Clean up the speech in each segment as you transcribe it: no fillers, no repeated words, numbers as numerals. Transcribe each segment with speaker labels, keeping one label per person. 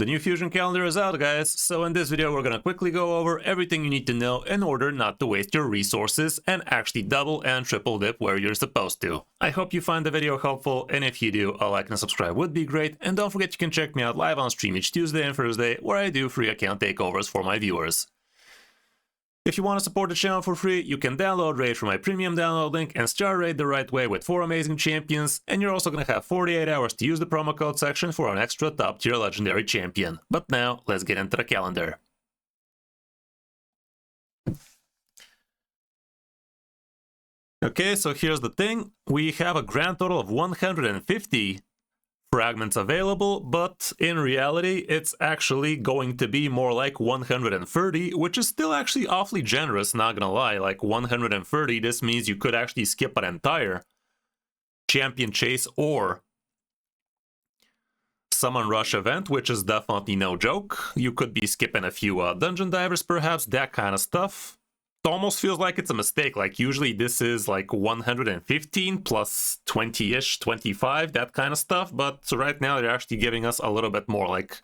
Speaker 1: The new Fusion calendar is out, guys, so in this video we're gonna quickly go over everything you need to know in order not to waste your resources and actually double and triple dip where you're supposed to. I hope you find the video helpful, and if you do, a like and subscribe would be great, and don't forget you can check me out live on stream each Tuesday and Thursday where I do free account takeovers for my viewers. If you want to support the channel for free, you can download Raid from my premium download link and start Raid the right way with 4 amazing champions, and you're also going to have 48 hours to use the promo code section for an extra top tier legendary champion. But now, let's get into the calendar. Okay, so here's the thing. We have a grand total of 150 fragments available, but in reality it's actually going to be more like 130, which is still actually awfully generous, not gonna lie. Like 130, this means you could actually skip an entire champion chase or summon rush event, which is definitely no joke. You could be skipping a few dungeon divers perhaps, that kind of stuff. It almost feels like it's a mistake. Like usually this is like 115 plus 20-ish, 25, that kind of stuff. But right now they're actually giving us a little bit more. Like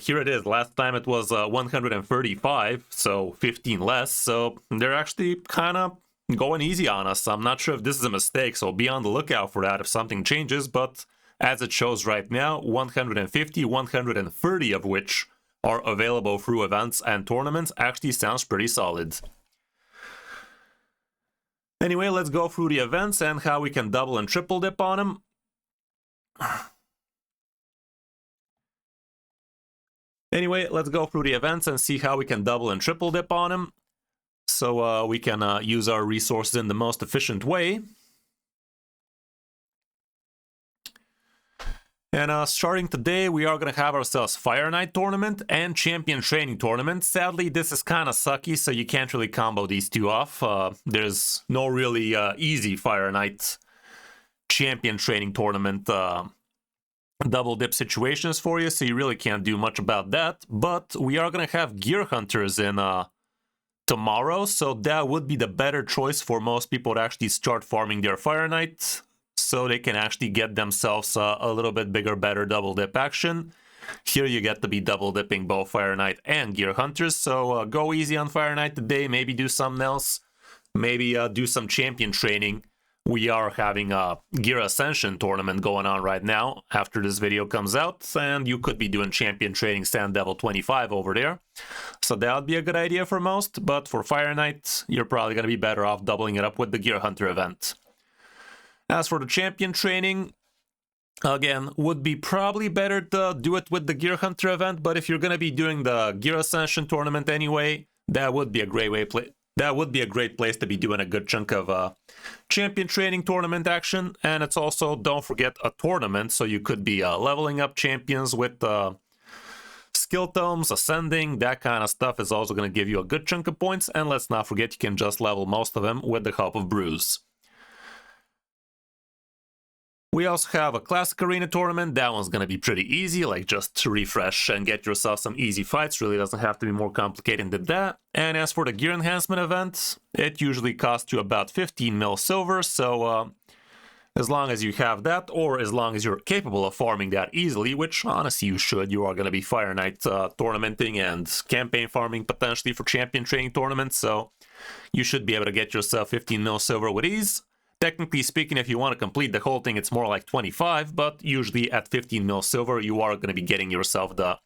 Speaker 1: here it is. Last time it was 135, so 15 less. So they're actually kind of going easy on us. I'm not sure if this is a mistake, so be on the lookout for that if something changes. But as it shows right now, 150, 130 of which are available through events and tournaments actually sounds pretty solid. Anyway, let's go through the events and how we can double and triple dip on them. Anyway, let's go through the events and see how we can double and triple dip on them, so we can use our resources in the most efficient way. And starting today, we are going to have ourselves Fire Knight Tournament and Champion Training Tournament. Sadly, this is kind of sucky, so you can't really combo these two off. There's no really easy Fire Knight Champion Training Tournament double dip situations for you, so you really can't do much about that. But we are going to have Gear Hunters in tomorrow, so that would be the better choice for most people to actually start farming their Fire Knight, so they can actually get themselves a little bit bigger, better double dip action. Here you get to be double dipping both Fire Knight and Gear Hunters, so go easy on Fire Knight today, maybe do something else, maybe do some champion training. We are having a Gear Ascension tournament going on right now after this video comes out, and you could be doing champion training Sand Devil 25 over there. So that would be a good idea for most, but for Fire Knight, you're probably going to be better off doubling it up with the Gear Hunter event. As for the champion training, again, would be probably better to do it with the Gear Hunter event, but if you're going to be doing the Gear Ascension tournament anyway, that would be a great place to be doing a good chunk of champion training tournament action. And it's also, don't forget, a tournament, so you could be leveling up champions with skill tomes, ascending, that kind of stuff is also going to give you a good chunk of points. And let's not forget, you can just level most of them with the help of brews. We also have a Classic Arena tournament. That one's going to be pretty easy, like just to refresh and get yourself some easy fights. Really doesn't have to be more complicated than that. And as for the Gear Enhancement event, it usually costs you about 15 mil silver, so as long as you have that, or as long as you're capable of farming that easily, which honestly you should, you are going to be Fire Knight tournamenting and campaign farming potentially for champion training tournaments, so you should be able to get yourself 15 mil silver with ease. Technically speaking, if you want to complete the whole thing, it's more like 25, but usually at 15 mil silver, you are going to be getting yourself the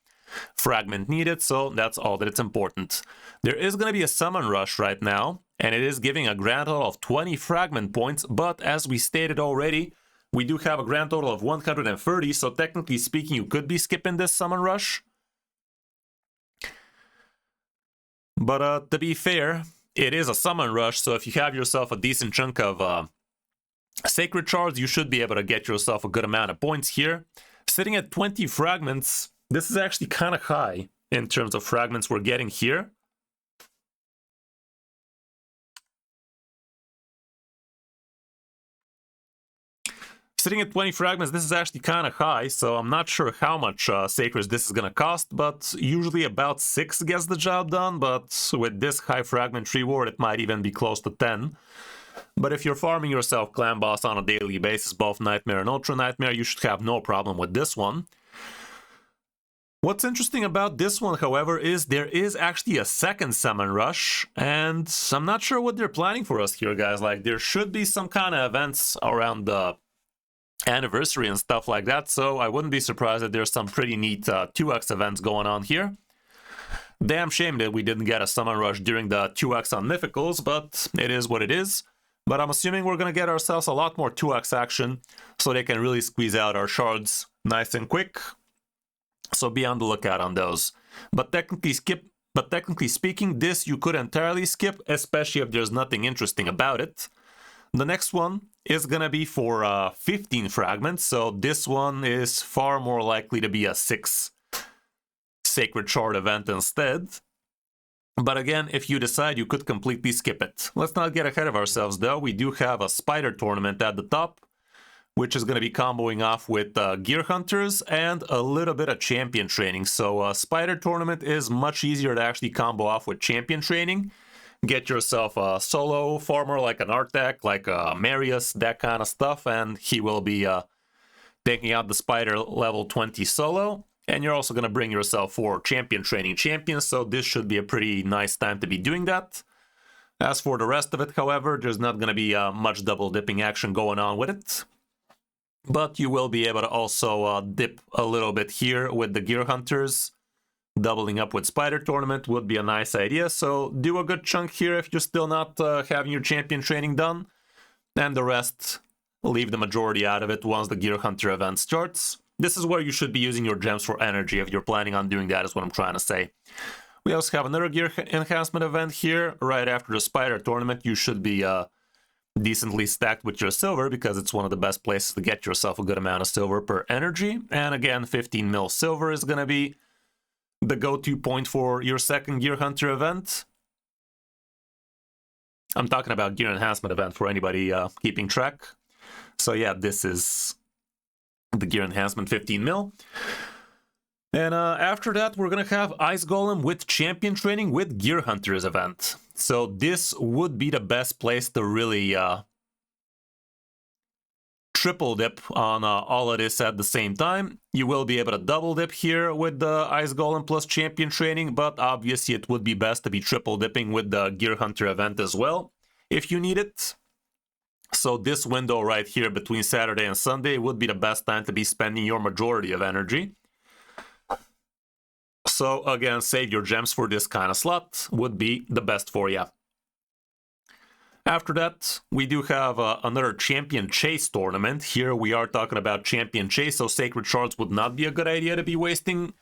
Speaker 1: fragment needed, so that's all that it's important. There is going to be a summon rush right now, and it is giving a grand total of 20 fragment points, but as we stated already, we do have a grand total of 130, so technically speaking, you could be skipping this summon rush. But to be fair, it is a summon rush, so if you have yourself a decent chunk of Sacred Shards, you should be able to get yourself a good amount of points here. Sitting at 20 fragments, this is actually kind of high in terms of fragments we're getting here. Sitting at 20 fragments, this is actually kind of high, so I'm not sure how much Sacreds this is going to cost, but usually about 6 gets the job done, but with this high fragment reward, it might even be close to 10. But if you're farming yourself Clan Boss on a daily basis, both Nightmare and Ultra Nightmare, you should have no problem with this one. What's interesting about this one, however, is there is actually a second summon rush, and I'm not sure what they're planning for us here, guys. Like, there should be some kind of events around the anniversary and stuff like that, so I wouldn't be surprised if there's some pretty neat 2x events going on here. Damn shame that we didn't get a summon rush during the 2x on Mythicals, but it is what it is. But I'm assuming we're going to get ourselves a lot more 2x action, so they can really squeeze out our shards nice and quick. So be on the lookout on those. But technically speaking, this you could entirely skip, especially if there's nothing interesting about it. The next one is gonna be for 15 fragments, so this one is far more likely to be a 6 Sacred Shard event instead. But again, if you decide, you could completely skip it. Let's not get ahead of ourselves though. We do have a Spider tournament at the top, which is going to be comboing off with Gear Hunters and a little bit of Champion Training. So Spider Tournament is much easier to actually combo off with Champion Training. Get yourself a solo farmer like an Artek, like a Marius, that kind of stuff, and he will be taking out the Spider level 20 solo. And you're also going to bring yourself 4 Champion Training champions, so this should be a pretty nice time to be doing that. As for the rest of it, however, there's not going to be much double dipping action going on with it. But you will be able to also dip a little bit here with the Gear Hunters. Doubling up with Spider Tournament would be a nice idea, so do a good chunk here if you're still not having your Champion Training done. And the rest, leave the majority out of it once the Gear Hunter event starts. This is where you should be using your gems for energy if you're planning on doing that, is what I'm trying to say. We also have another Gear Enhancement event here. Right after the Spider Tournament, you should be decently stacked with your silver, because it's one of the best places to get yourself a good amount of silver per energy. And again, 15 mil silver is going to be the go-to point for your second Gear Hunter event. I'm talking about Gear Enhancement event for anybody keeping track. So yeah, this is the Gear Enhancement 15 mil. And after that, we're going to have Ice Golem with Champion Training with Gear Hunters event. So this would be the best place to really triple dip on all of this at the same time. You will be able to double dip here with the Ice Golem plus Champion Training, but obviously it would be best to be triple dipping with the Gear Hunter event as well, if you need it. So this window right here between Saturday and Sunday would be the best time to be spending your majority of energy. So again, save your gems for this kind of slot would be the best for you. After that, we do have another Champion Chase tournament. Here we are talking about Champion Chase, so Sacred Shards would not be a good idea to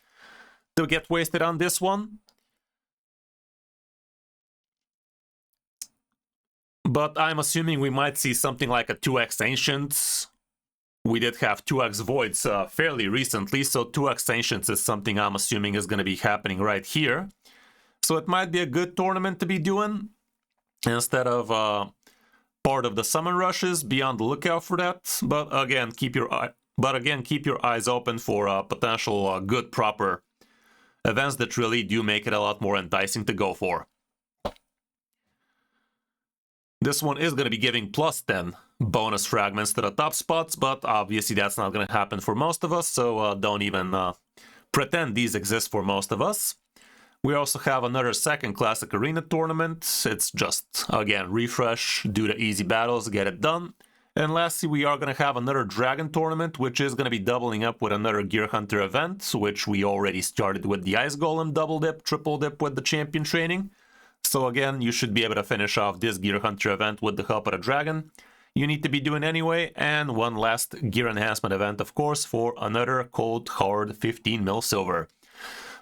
Speaker 1: get wasted on this one. But I'm assuming we might see something like a 2x Ancients. We did have 2x Voids fairly recently, so 2x Ancients is something I'm assuming is going to be happening right here. So it might be a good tournament to be doing instead of part of the summon rushes. Be on the lookout for that. But again, keep your eyes open for potential good proper events that really do make it a lot more enticing to go for. This one is going to be giving plus 10 bonus fragments to the top spots, but obviously that's not going to happen for most of us, so don't even pretend these exist for most of us. We also have another second Classic Arena tournament. It's just, again, refresh, do the easy battles, get it done. And lastly, we are going to have another Dragon tournament, which is going to be doubling up with another Gear Hunter event, which we already started with the Ice Golem double dip, triple dip with the Champion Training. So again, you should be able to finish off this Gear Hunter event with the help of a dragon. You need to be doing anyway, and one last Gear Enhancement event, of course, for another cold hard 15 mil silver.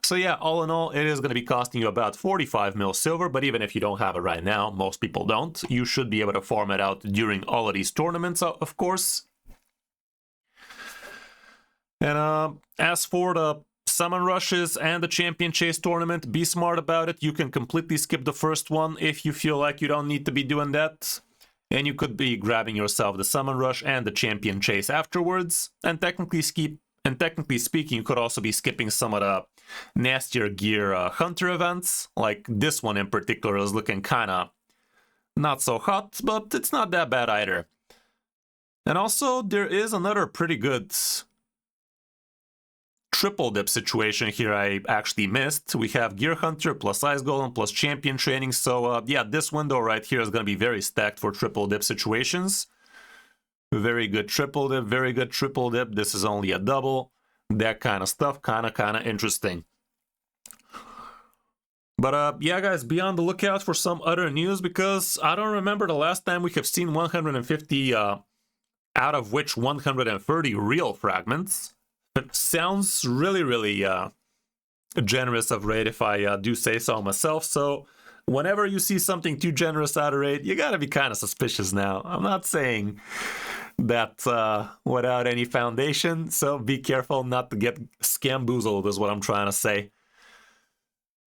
Speaker 1: So yeah, all in all, it is going to be costing you about 45 mil silver, but even if you don't have it right now, most people don't, you should be able to farm it out during all of these tournaments, of course. And as for the summon rushes and the Champion Chase tournament, be smart about it. You can completely skip the first one if you feel like you don't need to be doing that. And you could be grabbing yourself the summon rush and the Champion Chase afterwards. And technically speaking, you could also be skipping some of the nastier Gear Hunter events. Like this one in particular is looking kind of not so hot, but it's not that bad either. And also, there is another pretty good triple dip situation here I actually missed. We have Gear Hunter plus Ice Golem plus Champion Training. So yeah, this window right here is going to be very stacked for triple dip situations. Very good triple dip, very good triple dip. This is only a double. That kind of stuff, kind of interesting. But yeah, guys, be on the lookout for some other news, because I don't remember the last time we have seen 150, out of which 130 real fragments. It sounds really generous of raid, if I do say so myself. So whenever you see something too generous out of raid, you gotta be kind of suspicious now. I'm not saying that without any foundation, so be careful not to get scamboozled is what I'm trying to say.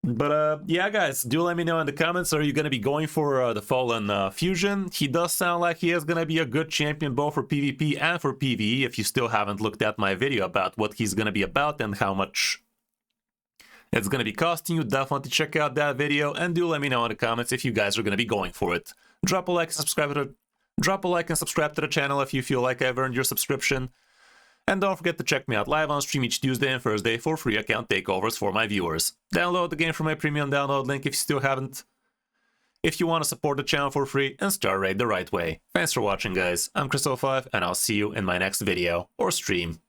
Speaker 1: But yeah, guys, do let me know in the comments, are you going to be going for the Folan Fusion? He does sound like he is going to be a good champion both for PvP and for PvE. If you still haven't looked at my video about what he's going to be about and how much it's going to be costing you, definitely check out that video, and do let me know in the comments if you guys are going to be going for it. Drop a like and subscribe to the channel if you feel like I've earned your subscription. And don't forget to check me out live on stream each Tuesday and Thursday for free account takeovers for my viewers. Download the game from my premium download link if you still haven't, if you want to support the channel for free and start raid the right way. Thanks for watching, guys. I'm Crystal5, and I'll see you in my next video or stream.